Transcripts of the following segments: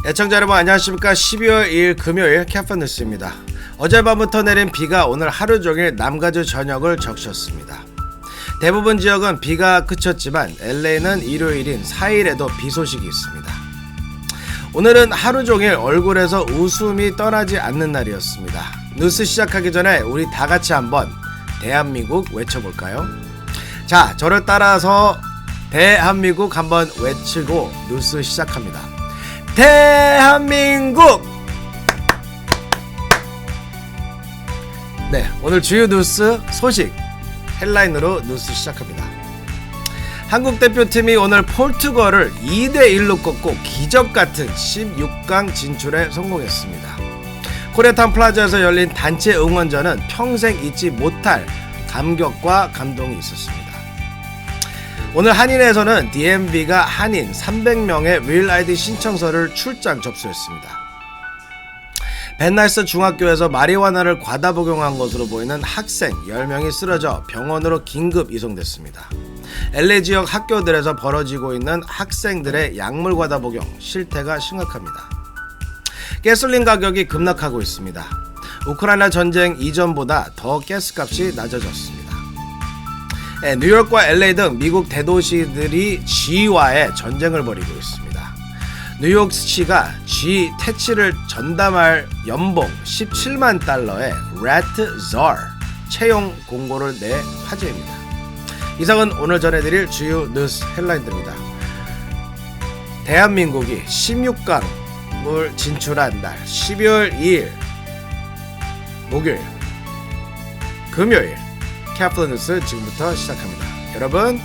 애청자 여러분 안녕하십니까. 12월 2일 금요일 캐펀뉴스입니다. 어젯밤부터 내린 비가 오늘 하루종일 남가주 전역을 적셨습니다. 대부분 지역은 비가 그쳤지만 LA는 일요일인 4일에도 비 소식이 있습니다. 오늘은 하루종일 얼굴에서 웃음이 떠나지 않는 날이었습니다. 뉴스 시작하기 전에 우리 다같이 한번 대한민국 외쳐볼까요? 자, 저를 따라서 대한민국 한번 외치고 뉴스 시작합니다. 대한민국! 네, 오늘 주요 뉴스 소식 헬라인으로 뉴스 시작합니다. 한국 대표팀이 오늘 포르투갈을 2대1로 꺾고 기적같은 16강 진출에 성공했습니다. 코리아타운 플라자에서 열린 단체 응원전은 평생 잊지 못할 감격과 감동이 있었습니다. 오늘 한인에서는 DMV가 한인 300명의 윌 아이디 신청서를 출장 접수했습니다. 벤나이스 중학교에서 마리화나를 과다 복용한 것으로 보이는 학생 10명이 쓰러져 병원으로 긴급 이송됐습니다. LA 지역 학교들에서 벌어지고 있는 학생들의 약물 과다 복용 실태가 심각합니다. 가솔린 가격이 급락하고 있습니다. 우크라이나 전쟁 이전보다 더 가스값이 낮아졌습니다. 뉴욕과 LA 등 미국 대도시들이 G와의 전쟁을 벌이고 있습니다. 뉴욕시가 G 퇴치를 전담할 연봉 17만 달러의 Rat Czar 채용 공고를 내 화제입니다. 이상은 오늘 전해드릴 주요 뉴스 헬라인들입니다. 대한민국이 16강을 진출한 날 12월 2일 목요일 금요일 캐플뉴스 지금부터 시작합니다. 여러분,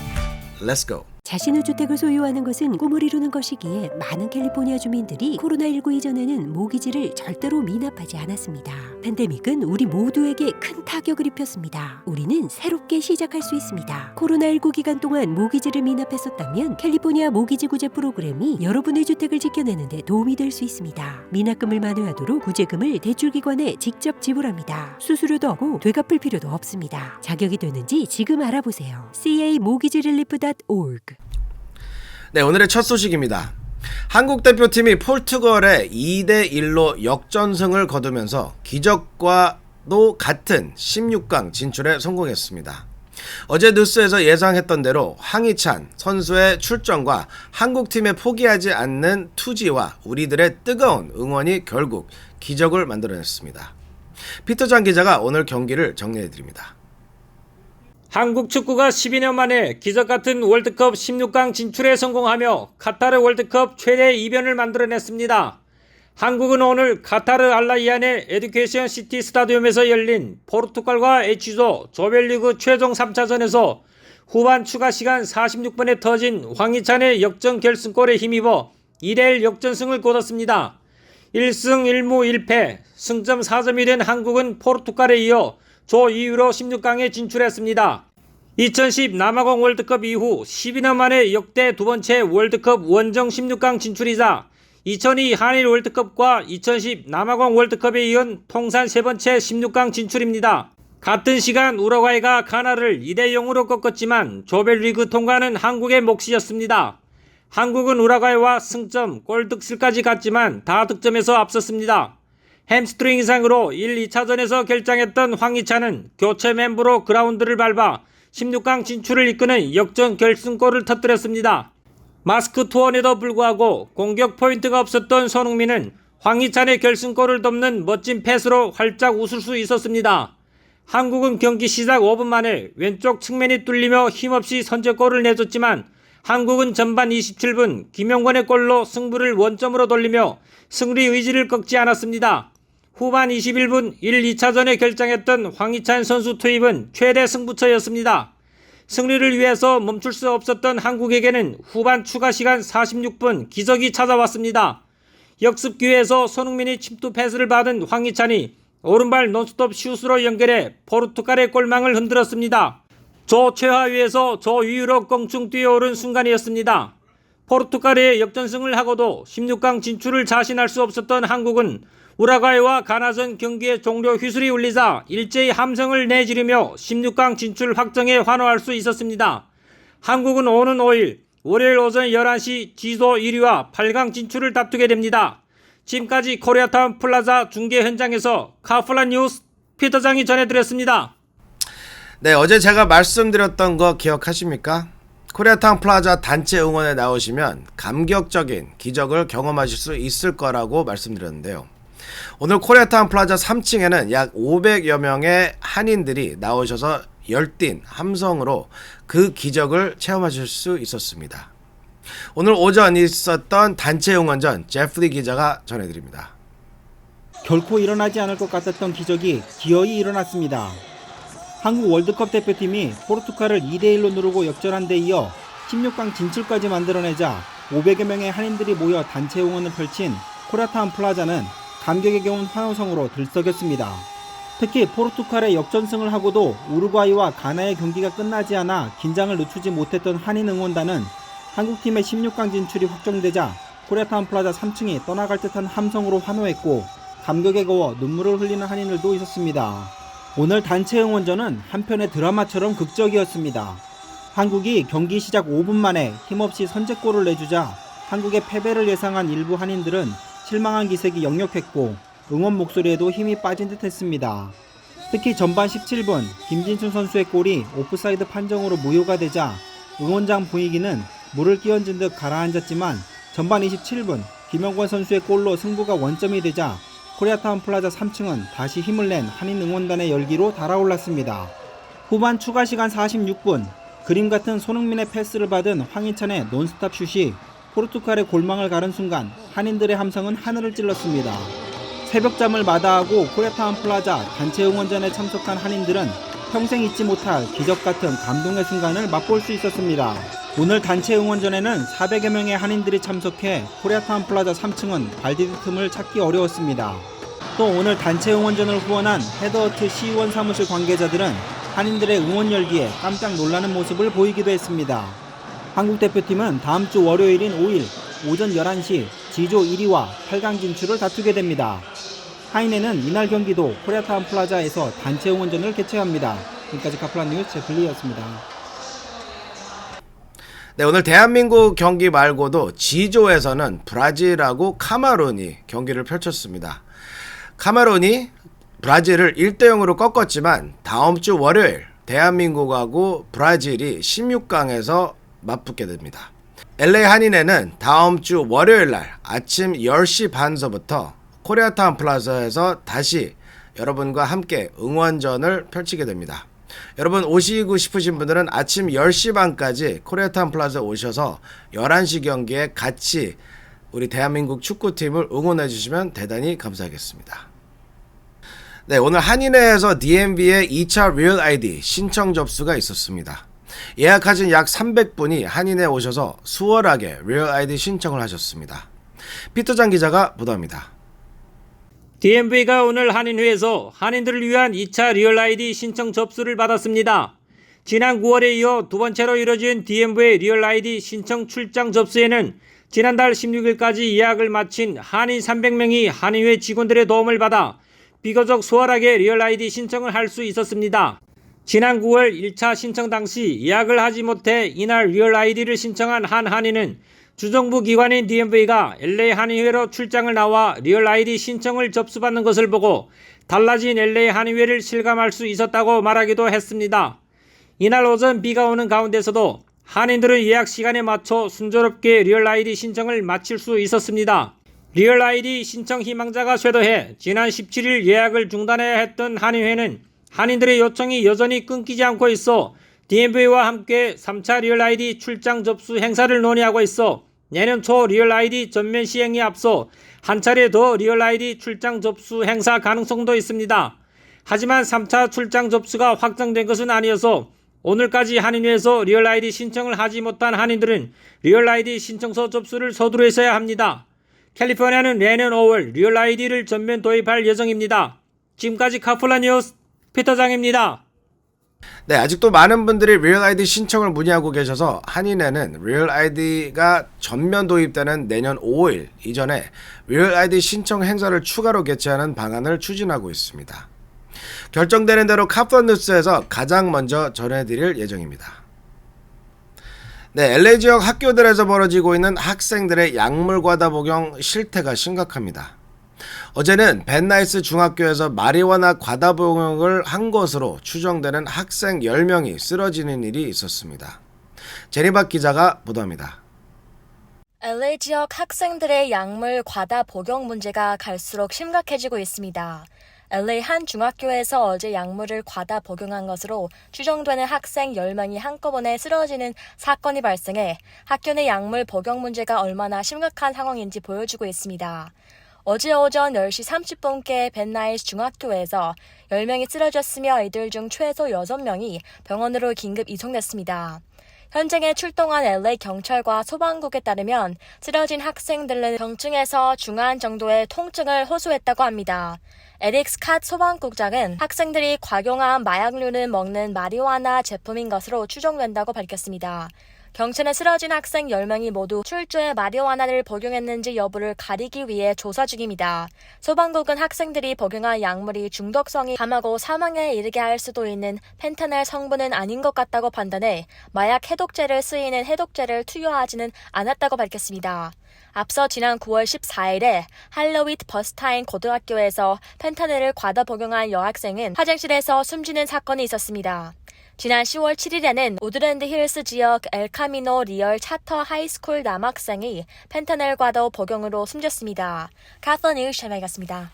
렛츠고! 자신의 주택을 소유하는 것은 꿈을 이루는 것이기에 많은 캘리포니아 주민들이 코로나19 이전에는 모기지를 절대로 미납하지 않았습니다. 팬데믹은 우리 모두에게 큰 타격을 입혔습니다. 우리는 새롭게 시작할 수 있습니다. 코로나19 기간 동안 모기지를 미납했었다면 캘리포니아 모기지 구제 프로그램이 여러분의 주택을 지켜내는 데 도움이 될 수 있습니다. 미납금을 만회하도록 구제금을 대출기관에 직접 지불합니다. 수수료도 없고 되갚을 필요도 없습니다. 자격이 되는지 지금 알아보세요. camogirelief.org. 네, 오늘의 첫 소식입니다. 한국 대표팀이 포르투갈에 2대1로 역전승을 거두면서 기적과도 같은 16강 진출에 성공했습니다. 어제 뉴스에서 예상했던 대로 황희찬 선수의 출전과 한국팀에 포기하지 않는 투지와 우리들의 뜨거운 응원이 결국 기적을 만들어냈습니다. 피터장 기자가 오늘 경기를 정리해드립니다. 한국 축구가 12년 만에 기적같은 월드컵 16강 진출에 성공하며 카타르 월드컵 최대 이변을 만들어냈습니다. 한국은 오늘 카타르 알라이안의 에듀케이션 시티 스타디움에서 열린 포르투갈과 H조 조별리그 최종 3차전에서 후반 추가 시간 46분에 터진 황희찬의 역전 결승골에 힘입어 2대1 역전승을 거뒀습니다. 1승 1무 1패, 승점 4점이 된 한국은 포르투갈에 이어 조 2위로 16강에 진출했습니다. 2010 남아공 월드컵 이후 12년 만에 역대 두 번째 월드컵 원정 16강 진출이자 2002 한일 월드컵과 2010 남아공 월드컵에 이은 통산 세 번째 16강 진출입니다. 같은 시간 우루과이가 가나를 2대0으로 꺾었지만 조별리그 통과는 한국의 몫이었습니다. 한국은 우루과이와 승점, 골득실까지 갔지만 다 득점에서 앞섰습니다. 햄스트링 이상으로 1, 2차전에서 결장했던 황희찬은 교체 멤버로 그라운드를 밟아 16강 진출을 이끄는 역전 결승골을 터뜨렸습니다. 마스크 투혼에도 불구하고 공격 포인트가 없었던 손흥민은 황희찬의 결승골을 돕는 멋진 패스로 활짝 웃을 수 있었습니다. 한국은 경기 시작 5분 만에 왼쪽 측면이 뚫리며 힘없이 선제골을 내줬지만 한국은 전반 27분 김용권의 골로 승부를 원점으로 돌리며 승리 의지를 꺾지 않았습니다. 후반 21분 1, 2차전에 결장했던 황희찬 선수 투입은 최대 승부처였습니다. 승리를 위해서 멈출 수 없었던 한국에게는 후반 추가 시간 46분 기적이 찾아왔습니다. 역습 기회에서 손흥민이 침투 패스를 받은 황희찬이 오른발 논스톱 슛으로 연결해 포르투갈의 골망을 흔들었습니다. 조 최하위에서 조 위로 껑충 뛰어오른 순간이었습니다. 포르투갈의 역전승을 하고도 16강 진출을 자신할 수 없었던 한국은 우루과이와 가나전 경기의 종료 휘슬이 울리자 일제히 함성을 내지르며 16강 진출 확정에 환호할 수 있었습니다. 한국은 오는 5일 월요일 오전 11시 지도 1위와 8강 진출을 다투게 됩니다. 지금까지 코리아타운 플라자 중계 현장에서 카플라 뉴스 피터장이 전해드렸습니다. 네, 어제 제가 말씀드렸던 거 기억하십니까? 코리아타운 플라자 단체 응원에 나오시면 감격적인 기적을 경험하실 수 있을 거라고 말씀드렸는데요. 오늘 코리아타운 플라자 3층에는 약 500여 명의 한인들이 나오셔서 열띤 함성으로 그 기적을 체험하실 수 있었습니다. 오늘 오전 있었던 단체 응원전 제프리 기자가 전해드립니다. 결코 일어나지 않을 것 같았던 기적이 기어이 일어났습니다. 한국 월드컵 대표팀이 포르투갈을 2대1로 누르고 역전한 데 이어 16강 진출까지 만들어내자 500여 명의 한인들이 모여 단체 응원을 펼친 코리아타운 플라자는 감격에 겨운 환호성으로 들썩였습니다. 특히 포르투갈의 역전승을 하고도 우루과이와 가나의 경기가 끝나지 않아 긴장을 늦추지 못했던 한인 응원단은 한국팀의 16강 진출이 확정되자 코리아타운 플라자 3층이 떠나갈 듯한 함성으로 환호했고 감격에 거워 눈물을 흘리는 한인들도 있었습니다. 오늘 단체 응원전은 한편의 드라마처럼 극적이었습니다. 한국이 경기 시작 5분 만에 힘없이 선제골을 내주자 한국의 패배를 예상한 일부 한인들은 실망한 기색이 역력했고 응원 목소리에도 힘이 빠진 듯 했습니다. 특히 전반 17분 김진수 선수의 골이 오프사이드 판정으로 무효가 되자 응원장 분위기는 물을 끼얹은 듯 가라앉았지만 전반 27분 김영권 선수의 골로 승부가 원점이 되자 코리아타운 플라자 3층은 다시 힘을 낸 한인 응원단의 열기로 달아올랐습니다. 후반 추가 시간 46분 그림 같은 손흥민의 패스를 받은 황희찬의 논스톱 슛이 포르투갈의 골망을 가른 순간 한인들의 함성은 하늘을 찔렀습니다. 새벽잠을 마다하고 코리아타운 플라자 단체 응원전에 참석한 한인들은 평생 잊지 못할 기적 같은 감동의 순간을 맛볼 수 있었습니다. 오늘 단체 응원전에는 400여 명의 한인들이 참석해 코리아타운 플라자 3층은 발 디딜 틈을 찾기 어려웠습니다. 또 오늘 단체 응원전을 후원한 헤드허트 시의원 사무실 관계자들은 한인들의 응원 열기에 깜짝 놀라는 모습을 보이기도 했습니다. 한국 대표팀은 다음 주 월요일인 5일 오전 11시 G조 1위와 8강 진출을 다투게 됩니다. 하인에는 이날 경기도 코리아타운 플라자에서 단체 응원전을 개최합니다. 지금까지 카플라 뉴스 제플리였습니다. 네, 오늘 대한민국 경기 말고도 G조에서는 브라질하고 카메룬이 경기를 펼쳤습니다. 카메룬이 브라질을 1대0으로 꺾었지만 다음 주 월요일 대한민국하고 브라질이 16강에서 맞붙게 됩니다. LA 한인회는 다음 주 월요일 날 아침 10시 반서부터 코리아타운 플라자에서 다시 여러분과 함께 응원전을 펼치게 됩니다. 여러분 오시고 싶으신 분들은 아침 10시 반까지 코리아타운 플라자 오셔서 11시 경기에 같이 우리 대한민국 축구팀을 응원해 주시면 대단히 감사하겠습니다. 네, 오늘 한인회에서 DMV의 2차 리얼 아이디 신청 접수가 있었습니다. 예약하신 약 300분이 한인회에 오셔서 수월하게 리얼 아이디 신청을 하셨습니다. 피터장 기자가 보도합니다. DMV가 오늘 한인회에서 한인들을 위한 2차 리얼 아이디 신청 접수를 받았습니다. 지난 9월에 이어 두 번째로 이뤄진 DMV의 리얼 아이디 신청 출장 접수에는 지난달 16일까지 예약을 마친 한인 300명이 한인회 직원들의 도움을 받아 비교적 수월하게 리얼 아이디 신청을 할 수 있었습니다. 지난 9월 1차 신청 당시 예약을 하지 못해 이날 리얼 아이디를 신청한 한 한인은 주정부 기관인 DMV가 LA 한인회로 출장을 나와 리얼 아이디 신청을 접수받는 것을 보고 달라진 LA 한인회를 실감할 수 있었다고 말하기도 했습니다. 이날 오전 비가 오는 가운데서도 한인들은 예약 시간에 맞춰 순조롭게 리얼 아이디 신청을 마칠 수 있었습니다. 리얼 아이디 신청 희망자가 쇄도해 지난 17일 예약을 중단해야 했던 한인회는 한인들의 요청이 여전히 끊기지 않고 있어 DMV와 함께 3차 리얼 아이디 출장 접수 행사를 논의하고 있어 내년 초 리얼 아이디 전면 시행에 앞서 한 차례 더 리얼 아이디 출장 접수 행사 가능성도 있습니다. 하지만 3차 출장 접수가 확정된 것은 아니어서 오늘까지 한인회에서 리얼 아이디 신청을 하지 못한 한인들은 리얼 아이디 신청서 접수를 서두르 했어야 합니다. 캘리포니아는 내년 5월 리얼 아이디를 전면 도입할 예정입니다. 지금까지 카플라 뉴스 피터장입니다. 네, 아직도 많은 분들이 리얼 아이디 신청을 문의하고 계셔서 한인회는 리얼 아이디가 전면 도입되는 내년 5일 이전에 리얼 아이디 신청 행사를 추가로 개최하는 방안을 추진하고 있습니다. 결정되는 대로 카플라 뉴스에서 가장 먼저 전해드릴 예정입니다. 네, LA 지역 학교들에서 벌어지고 있는 학생들의 약물 과다 복용 실태가 심각합니다. 어제는 벤나이스 중학교에서 마리화나 과다 복용을 한 것으로 추정되는 학생 10명이 쓰러지는 일이 있었습니다. 제니박 기자가 보도합니다. LA 지역 학생들의 약물 과다 복용 문제가 갈수록 심각해지고 있습니다. LA 한 중학교에서 어제 약물을 과다 복용한 것으로 추정되는 학생 10명이 한꺼번에 쓰러지는 사건이 발생해 학교 내 약물 복용 문제가 얼마나 심각한 상황인지 보여주고 있습니다. 어제 오전 10시 30분께 벤나이스 중학교에서 10명이 쓰러졌으며 이들 중 최소 6명이 병원으로 긴급 이송됐습니다. 현장에 출동한 LA 경찰과 소방국에 따르면 쓰러진 학생들은 경증에서 중한 정도의 통증을 호소했다고 합니다. 에릭 스캇 소방국장은 학생들이 과용한 마약류는 먹는 마리화나 제품인 것으로 추정된다고 밝혔습니다. 경찰은 쓰러진 학생 10명이 모두 출주에 마리화나를 복용했는지 여부를 가리기 위해 조사 중입니다. 소방국은 학생들이 복용한 약물이 중독성이 강하고 사망에 이르게 할 수도 있는 펜타닐 성분은 아닌 것 같다고 판단해 마약 해독제를 쓰이는 해독제를 투여하지는 않았다고 밝혔습니다. 앞서 지난 9월 14일에 할로위트 버스타인 고등학교에서 펜타닐을 과다 복용한 여학생은 화장실에서 숨지는 사건이 있었습니다. 지난 10월 7일에는 오드랜드 힐스 지역 엘카미노 리얼 차터 하이스쿨 남학생이 펜타닐 과다 복용으로 숨졌습니다. 카톨 뉴스 전해갔습니다.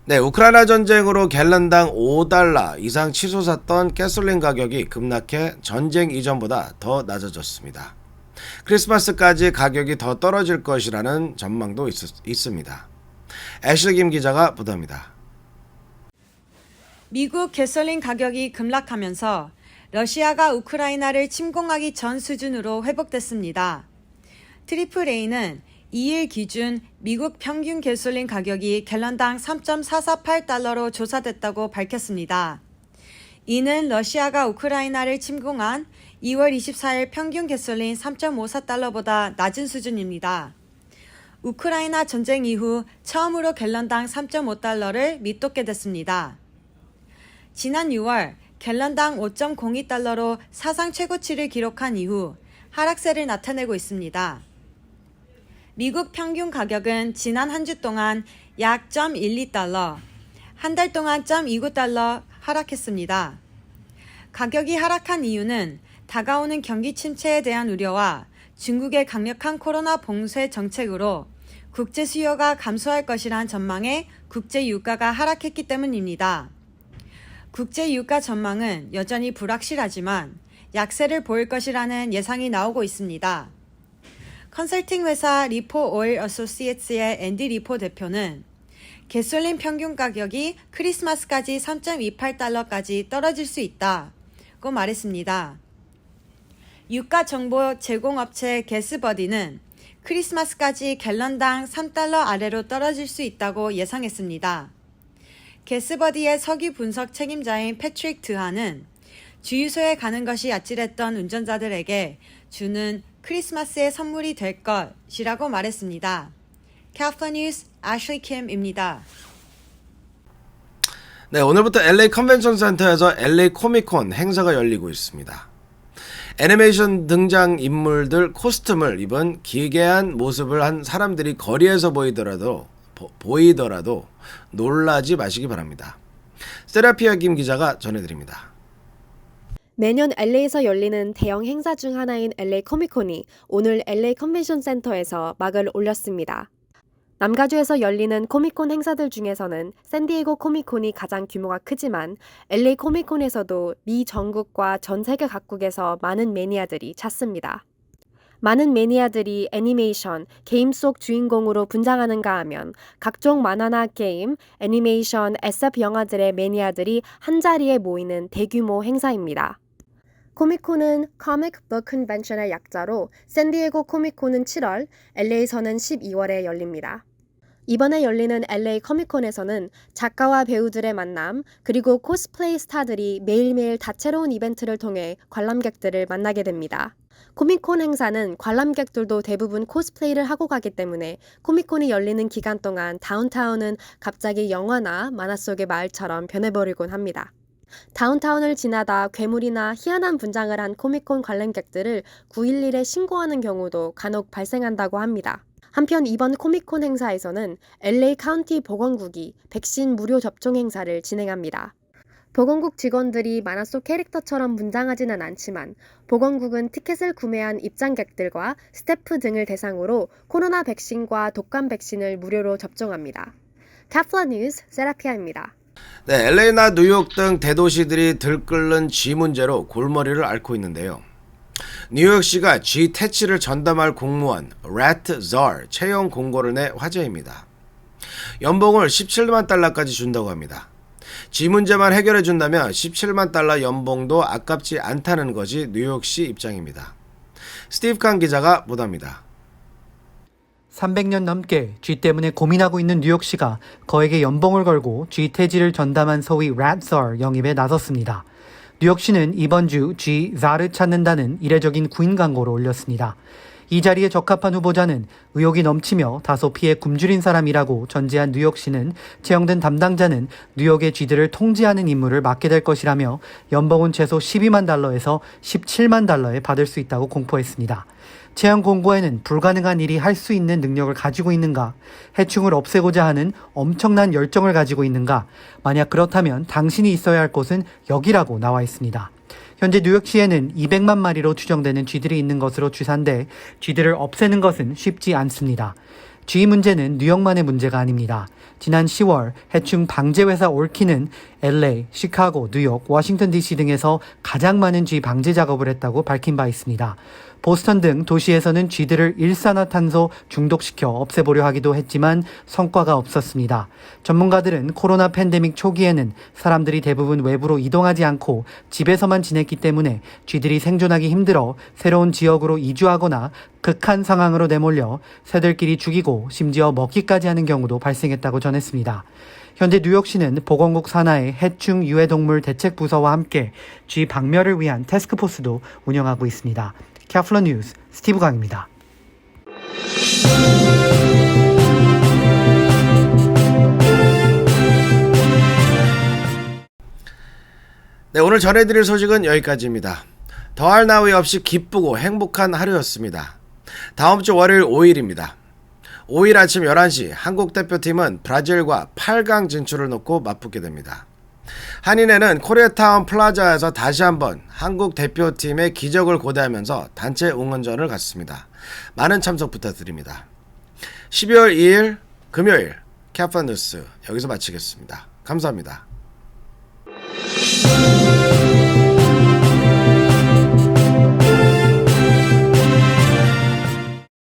네, 우크라이나 전쟁으로 갤런당 $5 이상 치솟았던 가솔린 가격이 급락해 전쟁 이전보다 더 낮아졌습니다. 크리스마스까지 가격이 더 떨어질 것이라는 전망도 있습니다. 애슐리 김 기자가 보도합니다. 미국 가솔린 가격이 급락하면서 러시아가 우크라이나를 침공하기 전 수준으로 회복됐습니다. AAA는 2일 기준 미국 평균 가솔린 가격이 갤런당 3.448달러로 조사됐다고 밝혔습니다. 이는 러시아가 우크라이나를 침공한 2월 24일 평균 가솔린 3.54달러보다 낮은 수준입니다. 우크라이나 전쟁 이후 처음으로 갤런당 3.5달러를 밑돋게 됐습니다. 지난 6월 갤런당 5.02달러로 사상 최고치를 기록한 이후 하락세를 나타내고 있습니다. 미국 평균 가격은 지난 한 주 동안 약 0.12달러, 한 달 동안 0.29달러 하락했습니다. 가격이 하락한 이유는 다가오는 경기 침체에 대한 우려와 중국의 강력한 코로나 봉쇄 정책으로 국제 수요가 감소할 것이란 전망에 국제 유가가 하락했기 때문입니다. 국제 유가 전망은 여전히 불확실하지만 약세를 보일 것이라는 예상이 나오고 있습니다. 컨설팅 회사 리포 오일 어소시에이츠의 앤디 리포 대표는 가솔린 평균 가격이 크리스마스까지 3.28달러까지 떨어질 수 있다고 말했습니다. 유가 정보 제공업체 게스버디는 크리스마스까지 갤런당 3달러 아래로 떨어질 수 있다고 예상했습니다. 게스버디의 석유 분석 책임자인 패트릭 드하는 주유소에 가는 것이 아찔했던 운전자들에게 주는 크리스마스의 선물이 될 것이라고 말했습니다. 카톨 뉴스 애슐리 킴입니다. 네, 오늘부터 LA 컨벤션 센터에서 LA 코미콘 행사가 열리고 있습니다. 애니메이션 등장 인물들 코스튬을 입은 기괴한 모습을 한 사람들이 거리에서 보이더라도 놀라지 마시기 바랍니다. 세라피아 김 기자가 전해드립니다. 매년 LA에서 열리는 대형 행사 중 하나인 LA 코미콘이 오늘 LA 컨벤션 센터에서 막을 올렸습니다. 남가주에서 열리는 코미콘 행사들 중에서는 샌디에고 코미콘이 가장 규모가 크지만 LA 코미콘에서도 미 전국과 전 세계 각국에서 많은 매니아들이 찾습니다. 많은 매니아들이 애니메이션, 게임 속 주인공으로 분장하는가 하면 각종 만화나 게임, 애니메이션, SF 영화들의 매니아들이 한자리에 모이는 대규모 행사입니다. 코미콘은 Comic Book Convention의 약자로 샌디에고 코미콘은 7월, LA에서는 12월에 열립니다. 이번에 열리는 LA 코미콘에서는 작가와 배우들의 만남, 그리고 코스플레이 스타들이 매일매일 다채로운 이벤트를 통해 관람객들을 만나게 됩니다. 코미콘 행사는 관람객들도 대부분 코스플레이를 하고 가기 때문에 코미콘이 열리는 기간 동안 다운타운은 갑자기 영화나 만화 속의 마을처럼 변해버리곤 합니다. 다운타운을 지나다 괴물이나 희한한 분장을 한 코미콘 관람객들을 911에 신고하는 경우도 간혹 발생한다고 합니다. 한편 이번 코미콘 행사에서는 LA 카운티 보건국이 백신 무료 접종 행사를 진행합니다. 보건국 직원들이 만화 속 캐릭터처럼 분장하지는 않지만 보건국은 티켓을 구매한 입장객들과 스태프 등을 대상으로 코로나 백신과 독감 백신을 무료로 접종합니다. 카플라 뉴스 세라피아입니다. 네, LA나 뉴욕 등 대도시들이 들끓는 쥐 문제로 골머리를 앓고 있는데요. 뉴욕시가 쥐 퇴치를 전담할 공무원 Rat Czar 채용 공고를 내 화제입니다. 연봉을 17만 달러까지 준다고 합니다. 쥐 문제만 해결해 준다면 17만 달러 연봉도 아깝지 않다는 것이 뉴욕시 입장입니다. 스티브 칸 기자가 보도합니다. 300년 넘게 쥐 때문에 고민하고 있는 뉴욕시가 거액의 연봉을 걸고 쥐 퇴치를 전담한 소위 Rat Czar 영입에 나섰습니다. 뉴욕시는 이번 주 쥐 자를 찾는다는 이례적인 구인 광고를 올렸습니다. 이 자리에 적합한 후보자는 의욕이 넘치며 다소 피에 굶주린 사람이라고 전제한 뉴욕시는 채용된 담당자는 뉴욕의 쥐들을 통제하는 임무를 맡게 될 것이라며 연봉은 최소 12만 달러에서 17만 달러에 받을 수 있다고 공포했습니다. 채용 공고에는 불가능한 일이 할 수 있는 능력을 가지고 있는가, 해충을 없애고자 하는 엄청난 열정을 가지고 있는가, 만약 그렇다면 당신이 있어야 할 곳은 여기라고 나와 있습니다. 현재 뉴욕시에는 200만 마리로 추정되는 쥐들이 있는 것으로 추산돼 쥐들을 없애는 것은 쉽지 않습니다. 쥐 문제는 뉴욕만의 문제가 아닙니다. 지난 10월 해충 방제 회사 올키는 LA, 시카고, 뉴욕, 워싱턴 DC 등에서 가장 많은 쥐 방제 작업을 했다고 밝힌 바 있습니다. 보스턴 등 도시에서는 쥐들을 일산화탄소 중독시켜 없애보려 하기도 했지만 성과가 없었습니다. 전문가들은 코로나 팬데믹 초기에는 사람들이 대부분 외부로 이동하지 않고 집에서만 지냈기 때문에 쥐들이 생존하기 힘들어 새로운 지역으로 이주하거나 극한 상황으로 내몰려 새들끼리 죽이고 심지어 먹기까지 하는 경우도 발생했다고 전했습니다. 현재 뉴욕시는 보건국 산하의 해충 유해동물 대책 부서와 함께 쥐 박멸을 위한 태스크포스도 운영하고 있습니다. 캐플러 뉴스 스티브 강입니다. 네, 오늘 전해드릴 소식은 여기까지입니다. 더할 나위 없이 기쁘고 행복한 하루였습니다. 다음 주 월요일 5일입니다. 5일 아침 11시 한국 대표팀은 브라질과 8강 진출을 놓고 맞붙게 됩니다. 한인회는 코리아타운 플라자에서 다시 한번 한국 대표팀의 기적을 고대하면서 단체 응원전을 갖습니다. 많은 참석 부탁드립니다. 12월 2일 금요일 캐플라 뉴스 여기서 마치겠습니다. 감사합니다.